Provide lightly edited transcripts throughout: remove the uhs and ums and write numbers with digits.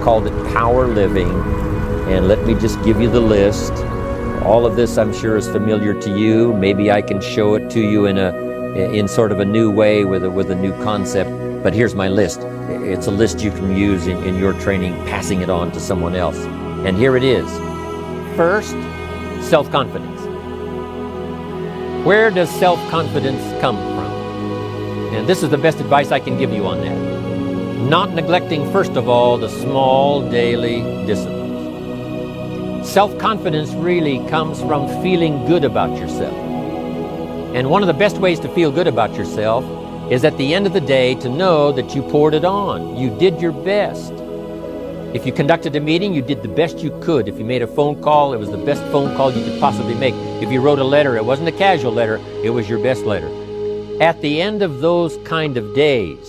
called it Power Living. And let me just give you the list. All of this, I'm sure, is familiar to you. Maybe I can show it to you in sort of a new way with a new concept. But here's my list. It's a list you can use in your training, passing it on to someone else. And here it is. First, self-confidence. Where does self-confidence come from? And this is the best advice I can give you on that. Not neglecting, first of all, the small daily disciplines. Self-confidence really comes from feeling good about yourself. And one of the best ways to feel good about yourself is at the end of the day to know that you poured it on. You did your best. If you conducted a meeting, you did the best you could. If you made a phone call, it was the best phone call you could possibly make. If you wrote a letter, it wasn't a casual letter, it was your best letter. At the end of those kind of days,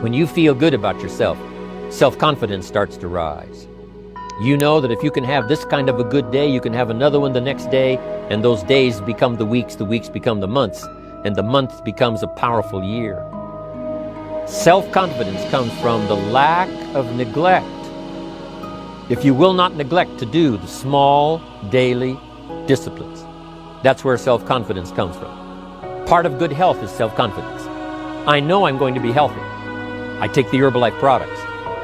when you feel good about yourself, self-confidence starts to rise. You know that if you can have this kind of a good day, you can have another one the next day, and those days become the weeks become the months, and the month becomes a powerful year. Self-confidence comes from the lack of neglect. If you will not neglect to do the small daily disciplines, that's where self-confidence comes from. Part of good health is self-confidence. I know I'm going to be healthy. I take the Herbalife products.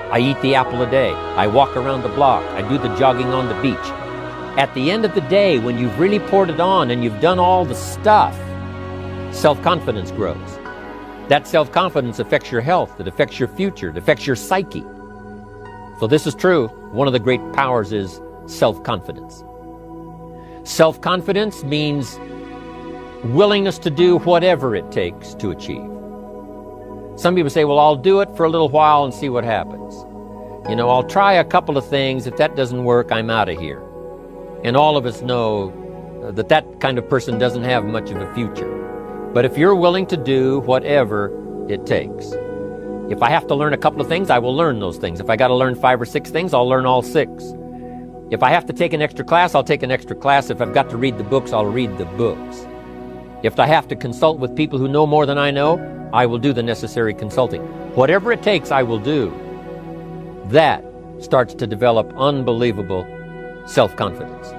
I eat the apple a day. I walk around the block. I do the jogging on the beach. At the end of the day, when you've really poured it on and you've done all the stuff, self-confidence grows. That self-confidence affects your health, it affects your future, it affects your psyche. So this is true. One of the great powers is self-confidence. Self-confidence means willingness to do whatever it takes to achieve. Some people say, well, I'll do it for a little while and see what happens. You know, I'll try a couple of things. If that doesn't work, I'm out of here. And all of us know that that kind of person doesn't have much of a future. But if you're willing to do whatever it takes, if I have to learn a couple of things, I will learn those things. If I got to learn 5 or 6 things, I'll learn all 6. If I have to take an extra class, I'll take an extra class. If I've got to read the books, I'll read the books. If I have to consult with people who know more than I know, I will do the necessary consulting. Whatever it takes, I will do. That starts to develop unbelievable self-confidence.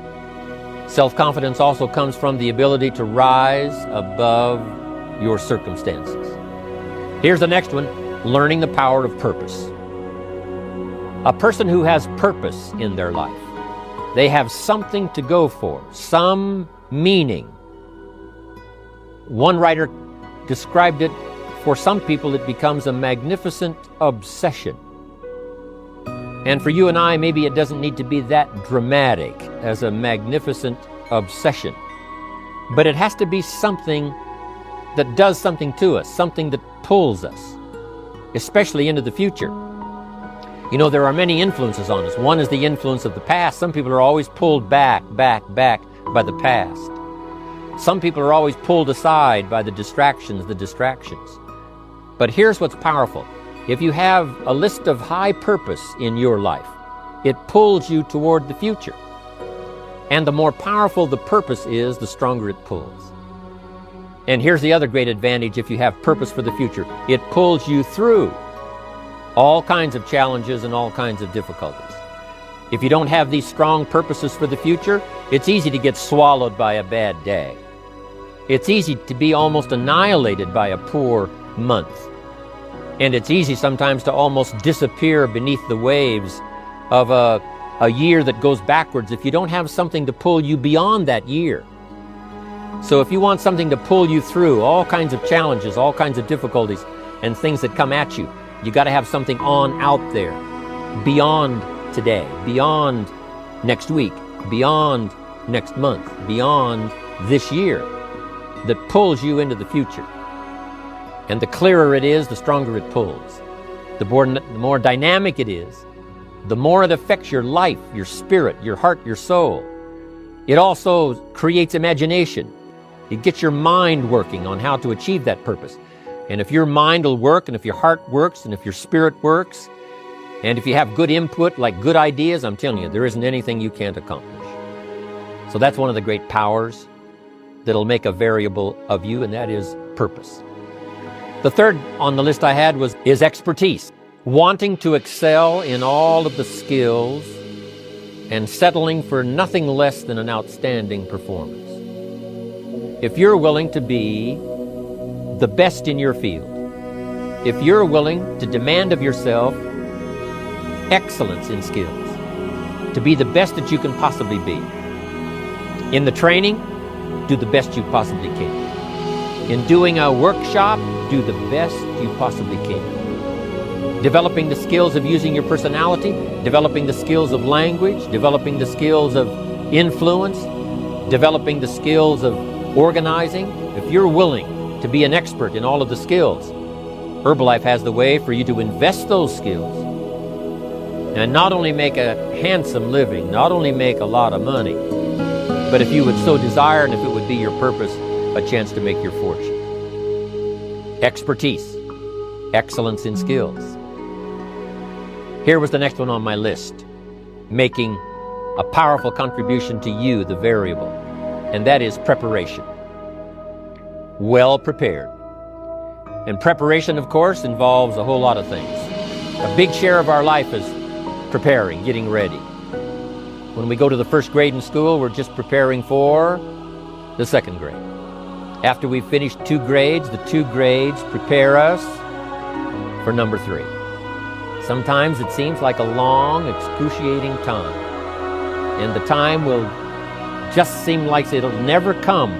Self-confidence also comes from the ability to rise above your circumstances. Here's the next one, learning the power of purpose. A person who has purpose in their life, they have something to go for, some meaning. One writer described it, for some people it becomes a magnificent obsession. And for you and I, maybe it doesn't need to be that dramatic as a magnificent obsession. But it has to be something that does something to us, something that pulls us, especially into the future. You know, there are many influences on us. One is the influence of the past. Some people are always pulled back by the past. Some people are always pulled aside by the distractions. But here's what's powerful. If you have a list of high purpose in your life, it pulls you toward the future. And the more powerful the purpose is, the stronger it pulls. And here's the other great advantage if you have purpose for the future. It pulls you through all kinds of challenges and all kinds of difficulties. If you don't have these strong purposes for the future, it's easy to get swallowed by a bad day. It's easy to be almost annihilated by a poor month. And it's easy sometimes to almost disappear beneath the waves of a year that goes backwards if you don't have something to pull you beyond that year. So if you want something to pull you through all kinds of challenges, all kinds of difficulties and things that come at you, you got to have something on out there, beyond today, beyond next week, beyond next month, beyond this year, that pulls you into the future. And the clearer it is, the stronger it pulls. The more dynamic it is, the more it affects your life, your spirit, your heart, your soul. It also creates imagination. It gets your mind working on how to achieve that purpose. And if your mind will work, and if your heart works, and if your spirit works, and if you have good input, like good ideas, I'm telling you, there isn't anything you can't accomplish. So that's one of the great powers that'll make a variable of you, and that is purpose. The third on the list I had is expertise. wanting to excel in all of the skills and settling for nothing less than an outstanding performance. If you're willing to be the best in your field, if you're willing to demand of yourself excellence in skills, to be the best that you can possibly be, in the training, do the best you possibly can. In doing a workshop, do the best you possibly can. Developing the skills of using your personality, developing the skills of language, developing the skills of influence, developing the skills of organizing. If you're willing to be an expert in all of the skills, Herbalife has the way for you to invest those skills and not only make a handsome living, not only make a lot of money, but if you would so desire and if it would be your purpose, a chance to make your fortune. Expertise, excellence in skills. Here was the next one on my list, making a powerful contribution to you, the variable, and that is preparation. Well prepared. And preparation, of course, involves a whole lot of things. A big share of our life is preparing, getting ready. When we go to the first grade in school, we're just preparing for the second grade. After we've finished 2 grades, the 2 grades prepare us for number 3. Sometimes it seems like a long, excruciating time. And the time will just seem like it'll never come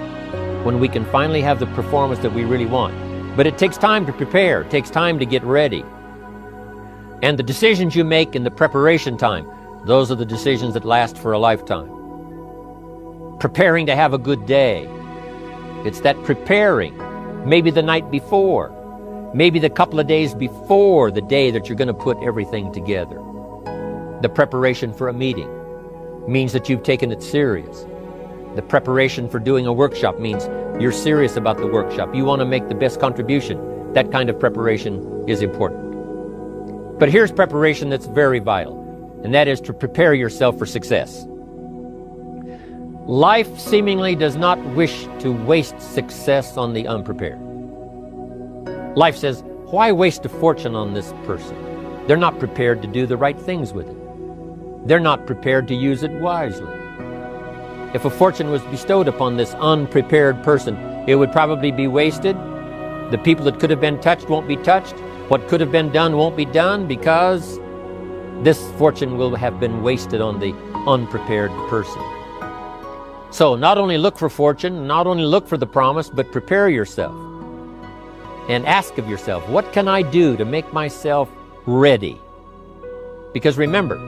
when we can finally have the performance that we really want. But it takes time to prepare, it takes time to get ready. And the decisions you make in the preparation time, those are the decisions that last for a lifetime. Preparing to have a good day. It's that preparing, maybe the night before, maybe the couple of days before the day that you're going to put everything together. The preparation for a meeting means that you've taken it serious. The preparation for doing a workshop means you're serious about the workshop. You want to make the best contribution. That kind of preparation is important. But here's preparation that's very vital, and that is to prepare yourself for success. Life seemingly does not wish to waste success on the unprepared. Life says, why waste a fortune on this person? They're not prepared to do the right things with it. They're not prepared to use it wisely. If a fortune was bestowed upon this unprepared person, it would probably be wasted. The people that could have been touched won't be touched. What could have been done won't be done because this fortune will have been wasted on the unprepared person. So not only look for fortune, not only look for the promise, but prepare yourself and ask of yourself, what can I do to make myself ready? Because remember,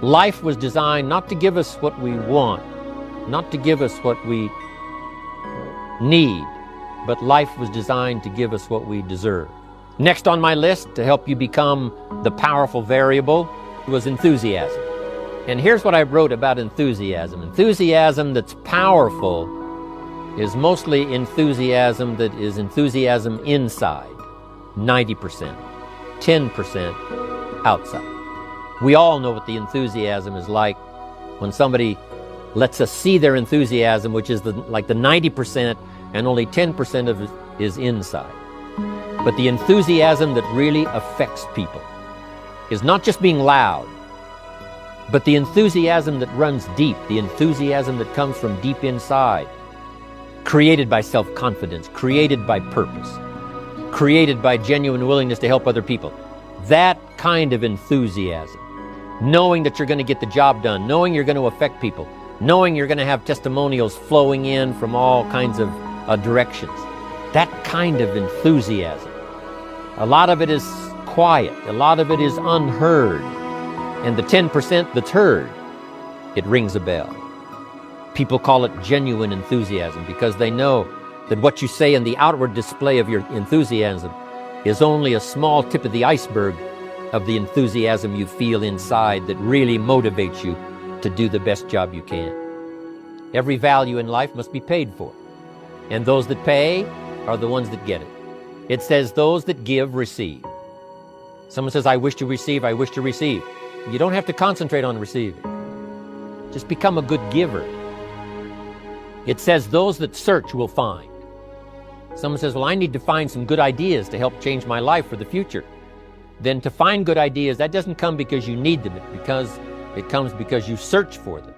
life was designed not to give us what we want, not to give us what we need, but life was designed to give us what we deserve. Next on my list to help you become the powerful variable was enthusiasm. And here's what I wrote about enthusiasm. Enthusiasm that's powerful is mostly enthusiasm that is enthusiasm inside, 90%, 10% outside. We all know what the enthusiasm is like when somebody lets us see their enthusiasm, which is like the 90%, and only 10% of it is inside. But the enthusiasm that really affects people is not just being loud, but the enthusiasm that runs deep, the enthusiasm that comes from deep inside, created by self-confidence, created by purpose, created by genuine willingness to help other people. That kind of enthusiasm, knowing that you're going to get the job done, knowing you're going to affect people, knowing you're going to have testimonials flowing in from all kinds of directions. That kind of enthusiasm. A lot of it is quiet. A lot of it is unheard. And the 10% that's heard, it rings a bell. People call it genuine enthusiasm because they know that what you say in the outward display of your enthusiasm is only a small tip of the iceberg of the enthusiasm you feel inside that really motivates you to do the best job you can. Every value in life must be paid for, and those that pay are the ones that get it. It says those that give receive. Someone says, I wish to receive, I wish to receive. You don't have to concentrate on receiving. Just become a good giver. It says those that search will find. Someone says, well, I need to find some good ideas to help change my life for the future. then to find good ideas, that doesn't come because you need them, it comes because you search for them.